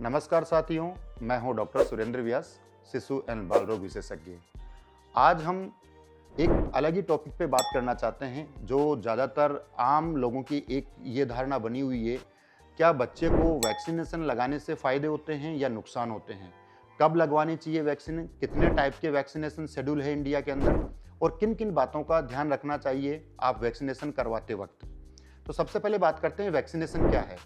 नमस्कार साथियों, मैं हूं डॉक्टर सुरेंद्र व्यास, शिशु एंड बाल रोग विशेषज्ञ। आज हम एक अलग ही टॉपिक पे बात करना चाहते हैं जो ज़्यादातर आम लोगों की एक ये धारणा बनी हुई है। क्या बच्चे को वैक्सीनेशन लगाने से फ़ायदे होते हैं या नुकसान होते हैं? कब लगवानी चाहिए वैक्सीन? कितने टाइप के वैक्सीनेशन शेड्यूल है इंडिया के अंदर और किन किन बातों का ध्यान रखना चाहिए आप वैक्सीनेशन करवाते वक्त? तो सबसे पहले बात करते हैं वैक्सीनेशन क्या है।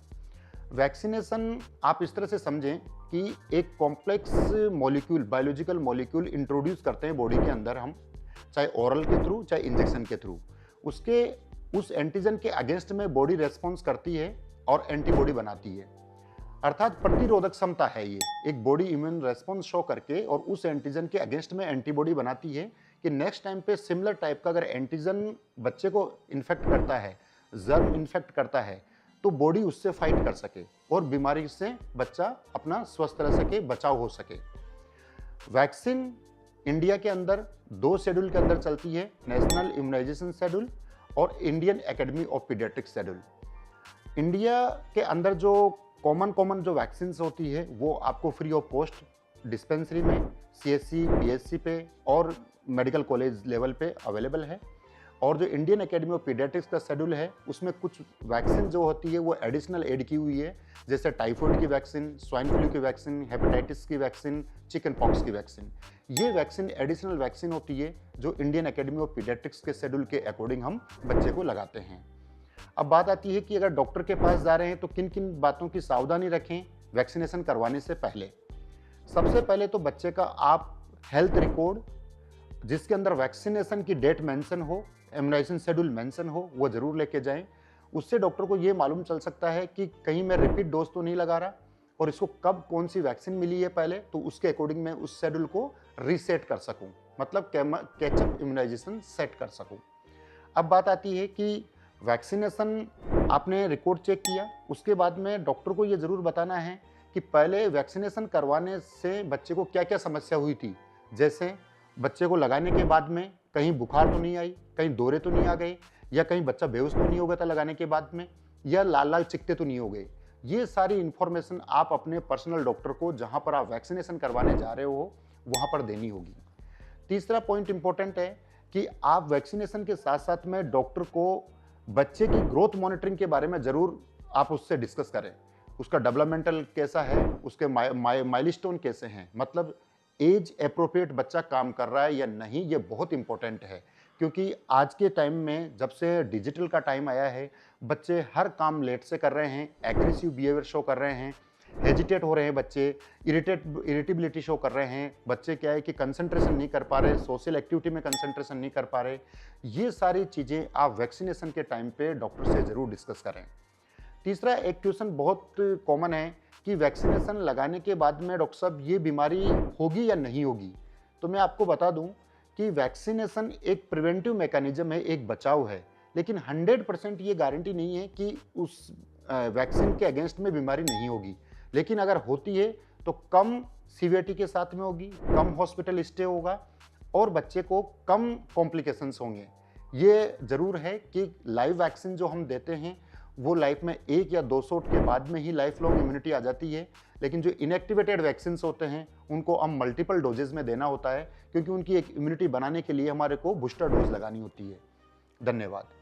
वैक्सीनेशन आप इस तरह से समझें कि एक complex molecule, biological molecule introduce करते हैं बॉडी के अंदर हम, चाहे ओरल के थ्रू चाहे इंजेक्शन के थ्रू। उसके उस एंटीजन के अगेंस्ट में बॉडी रेस्पॉन्स करती है और एंटीबॉडी बनाती है, अर्थात प्रतिरोधक क्षमता है। ये एक बॉडी इम्यून रेस्पॉन्स शो करके और उस एंटीजन के अगेंस्ट में एंटीबॉडी बनाती है कि नेक्स्ट टाइम पे सिमिलर टाइप का अगर एंटीजन बच्चे को इन्फेक्ट करता है, जर्म इन्फेक्ट करता है, तो बॉडी उससे फाइट कर सके और बीमारी से बच्चा अपना स्वस्थ रह सके, बचाव हो सके। वैक्सीन इंडिया के अंदर 2 शेड्यूल के अंदर चलती है, नेशनल इम्यूनाइजेशन शेड्यूल और Indian academy of paediatrics schedule. India के अंदर जो कॉमन जो वैक्सीन होती है वो आपको फ्री ऑफ कॉस्ट डिस्पेंसरी में, सीएससी, पीएचसी पे और मेडिकल कॉलेज लेवल पे अवेलेबल है। और जो इंडियन एकेडमी ऑफ पीडियाट्रिक्स का शेड्यूल है उसमें कुछ वैक्सीन जो होती है वो एडिशनल ऐड की हुई है, जैसे टाइफाइड की वैक्सीन, स्वाइन फ्लू की वैक्सीन, हेपेटाइटिस की वैक्सीन, चिकन पॉक्स की वैक्सीन। ये वैक्सीन एडिशनल वैक्सीन होती है जो इंडियन एकेडमी ऑफ पीडियाट्रिक्स के शेड्यूल के अकॉर्डिंग हम बच्चे को लगाते हैं। अब बात आती है कि अगर डॉक्टर के पास जा रहे हैं तो किन किन बातों की सावधानी रखें वैक्सीनेशन करवाने से पहले। सबसे पहले तो बच्चे का आप हेल्थ रिकॉर्ड जिसके अंदर वैक्सीनेशन की डेट मेंशन हो, इम्यूनाइजेशन शेड्यूल मेंशन हो, वो जरूर लेके जाएं। उससे डॉक्टर को ये मालूम चल सकता है कि कहीं मैं रिपीट डोज तो नहीं लगा रहा और इसको कब कौन सी वैक्सीन मिली है पहले, तो उसके अकॉर्डिंग मैं उस शेड्यूल को रीसेट कर सकूं, मतलब कैचअप इम्यूनाइजेशन सेट कर सकूं। अब बात आती है कि वैक्सीनेशन आपने रिकॉर्ड चेक किया, उसके बाद में डॉक्टर को ये जरूर बताना है कि पहले वैक्सीनेशन करवाने से बच्चे को क्या क्या समस्या हुई थी। जैसे बच्चे को लगाने के बाद में कहीं बुखार तो नहीं आई, कहीं दौरे तो नहीं आ गए, या कहीं बच्चा बेहोश तो नहीं हो गया था लगाने के बाद में, या लाल लाल चिकते तो नहीं हो गए। ये सारी इंफॉर्मेशन आप अपने पर्सनल डॉक्टर को जहां पर आप वैक्सीनेशन करवाने जा रहे हो वहां पर देनी होगी। तीसरा पॉइंट इंपॉर्टेंट है कि आप वैक्सीनेशन के साथ साथ में डॉक्टर को बच्चे की ग्रोथ मॉनिटरिंग के बारे में जरूर आप उससे डिस्कस करें। उसका डेवलपमेंटल कैसा है, उसके माइलस्टोन कैसे हैं, मतलब एज अप्रोप्रिएट बच्चा काम कर रहा है या नहीं, ये बहुत इंपॉर्टेंट है। क्योंकि आज के टाइम में जब से डिजिटल का टाइम आया है, बच्चे हर काम लेट से कर रहे हैं, एग्रेसिव बिहेवियर शो कर रहे हैं, हेजिटेट हो रहे हैं बच्चे, इरिटेबिलिटी शो कर रहे हैं बच्चे। क्या है कि कंसंट्रेशन नहीं कर पा रहे, सोशल एक्टिविटी में कंसंट्रेशन नहीं कर पा रहे। ये सारी चीज़ें आप वैक्सीनेशन के टाइम पे डॉक्टर से ज़रूर डिस्कस करें। तीसरा एक क्वेश्चन बहुत कॉमन है कि वैक्सीनेशन लगाने के बाद में डॉक्टर साहब ये बीमारी होगी या नहीं होगी। तो मैं आपको बता दूं कि वैक्सीनेशन एक प्रिवेंटिव मैकेनिज्म है, एक बचाव है, लेकिन 100% ये गारंटी नहीं है कि उस वैक्सीन के अगेंस्ट में बीमारी नहीं होगी। लेकिन अगर होती है तो कम सीवियरिटी के साथ में होगी, कम हॉस्पिटल स्टे होगा और बच्चे को कम कॉम्प्लिकेशंस होंगे। ये जरूर है कि लाइव वैक्सीन जो हम देते हैं वो लाइफ में 1 या 2 शॉट के बाद में ही लाइफ लॉन्ग इम्यूनिटी आ जाती है, लेकिन जो इनएक्टिवेटेड वैक्सीन होते हैं उनको हम मल्टीपल डोजेज में देना होता है, क्योंकि उनकी एक इम्यूनिटी बनाने के लिए हमारे को बूस्टर डोज लगानी होती है। धन्यवाद।